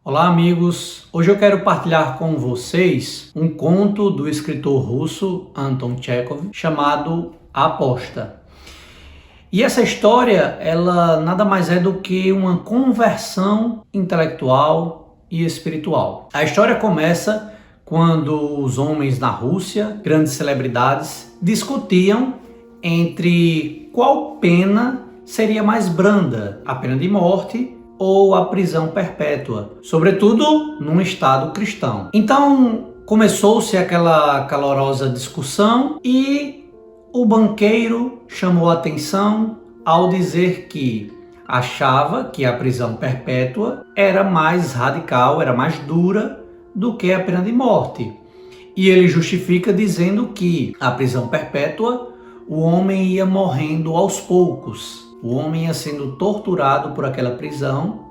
Olá, amigos! Hoje eu quero partilhar com vocês um conto do escritor russo Anton Chekhov chamado A Aposta. E essa história, ela nada mais é do que uma conversão intelectual e espiritual. A história começa quando os homens na Rússia, grandes celebridades, discutiam entre qual pena seria mais branda, a pena de morte ou a prisão perpétua, sobretudo num estado cristão. Então começou-se aquela calorosa discussão e o banqueiro chamou a atenção ao dizer que achava que a prisão perpétua era mais radical, era mais dura do que a pena de morte. E ele justifica dizendo que a prisão perpétua, o homem ia morrendo aos poucos. O homem ia sendo torturado por aquela prisão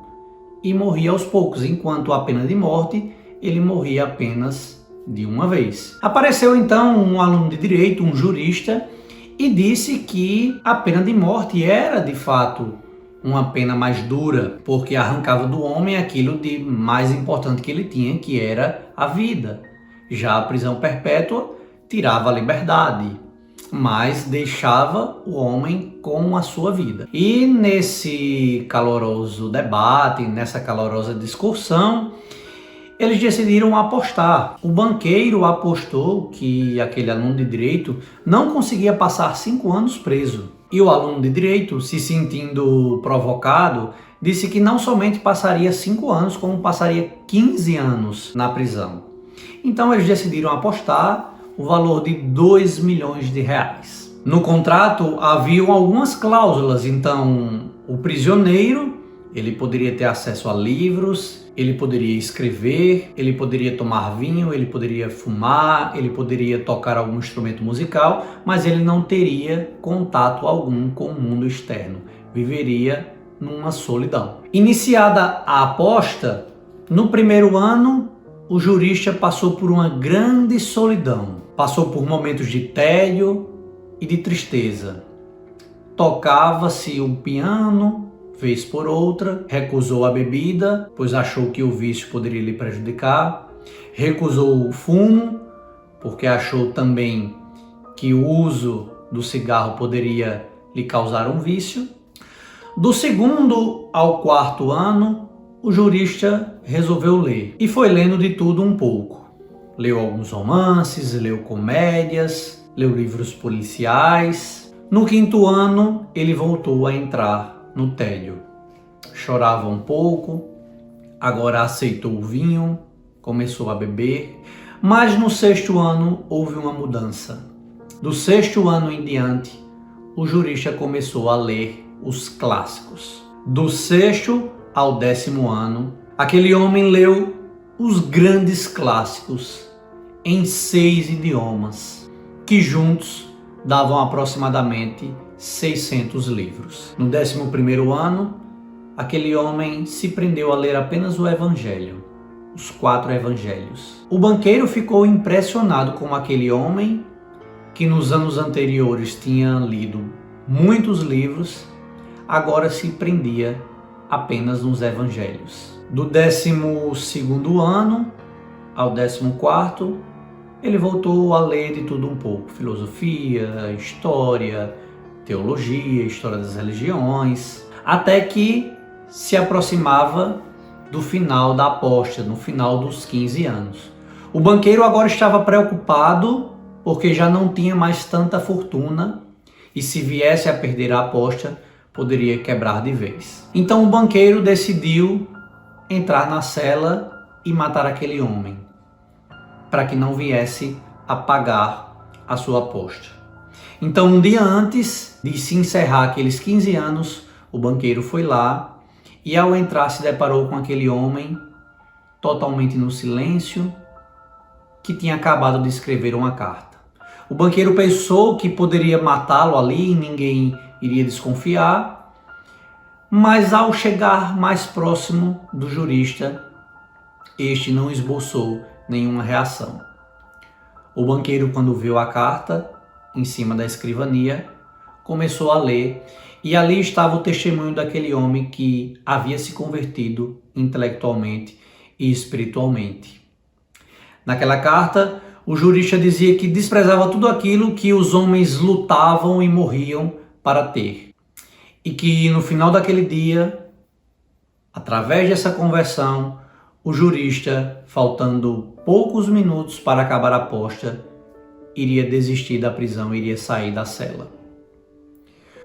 e morria aos poucos, enquanto a pena de morte, ele morria apenas de uma vez. Apareceu então um aluno de direito, um jurista, e disse que a pena de morte era de fato uma pena mais dura, porque arrancava do homem aquilo de mais importante que ele tinha, que era a vida. Já a prisão perpétua tirava a liberdade, mas deixava o homem com a sua vida. E nesse caloroso debate, nessa calorosa discussão, eles decidiram apostar. O banqueiro apostou que aquele aluno de direito não conseguia passar 5 anos preso. E o aluno de direito, se sentindo provocado, disse que não somente passaria 5 anos, como passaria 15 anos na prisão. Então eles decidiram apostar o valor de 2 milhões de reais. No contrato haviam algumas cláusulas, então o prisioneiro ele poderia ter acesso a livros, ele poderia escrever, ele poderia tomar vinho, ele poderia fumar, ele poderia tocar algum instrumento musical, mas ele não teria contato algum com o mundo externo, viveria numa solidão. Iniciada a aposta, no primeiro ano, o jurista passou por uma grande solidão. Passou por momentos de tédio e de tristeza. Tocava-se um piano, vez por outra, recusou a bebida, pois achou que o vício poderia lhe prejudicar, recusou o fumo, porque achou também que o uso do cigarro poderia lhe causar um vício. Do segundo ao quarto ano, o jurista resolveu ler e foi lendo de tudo um pouco. Leu alguns romances, leu comédias, leu livros policiais. No quinto ano, ele voltou a entrar no tédio. Chorava um pouco, agora aceitou o vinho, começou a beber. Mas no sexto ano houve uma mudança. Do sexto ano em diante, o jurista começou a ler os clássicos. Do sexto ao 10º ano, aquele homem leu os grandes clássicos em 6 idiomas, que juntos davam aproximadamente 600 livros. No 11º ano, aquele homem se prendeu a ler apenas o Evangelho, os 4 Evangelhos. O banqueiro ficou impressionado com aquele homem que nos anos anteriores tinha lido muitos livros, agora se prendia apenas nos Evangelhos. Do 12º ano ao 14º, ele voltou a ler de tudo um pouco: filosofia, história, teologia, história das religiões, até que se aproximava do final da aposta, no final dos 15 anos. O banqueiro agora estava preocupado porque já não tinha mais tanta fortuna e se viesse a perder a aposta, poderia quebrar de vez. Então o banqueiro decidiu entrar na cela e matar aquele homem, para que não viesse a pagar a sua aposta. Então, um dia antes de se encerrar aqueles 15 anos, o banqueiro foi lá e ao entrar se deparou com aquele homem totalmente no silêncio, que tinha acabado de escrever uma carta. O banqueiro pensou que poderia matá-lo ali e ninguém iria desconfiar, mas ao chegar mais próximo do jurista, este não esboçou nenhuma reação. O banqueiro, quando viu a carta em cima da escrivania, começou a ler, e ali estava o testemunho daquele homem que havia se convertido intelectualmente e espiritualmente. Naquela carta, o jurista dizia que desprezava tudo aquilo que os homens lutavam e morriam para ter. E que no final daquele dia, através dessa conversão, o jurista, faltando poucos minutos para acabar a aposta, iria desistir da prisão, iria sair da cela.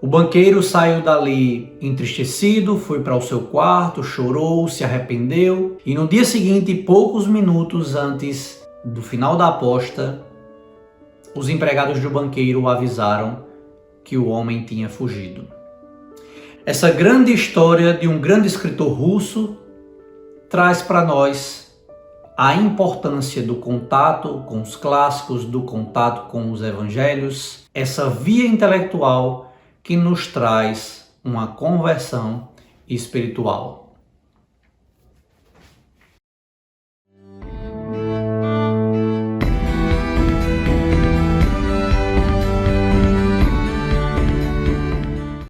O banqueiro saiu dali entristecido, foi para o seu quarto, chorou, se arrependeu e no dia seguinte, poucos minutos antes do final da aposta, os empregados do banqueiro o avisaram que o homem tinha fugido. Essa grande história de um grande escritor russo traz para nós a importância do contato com os clássicos, do contato com os evangelhos, essa via intelectual que nos traz uma conversão espiritual.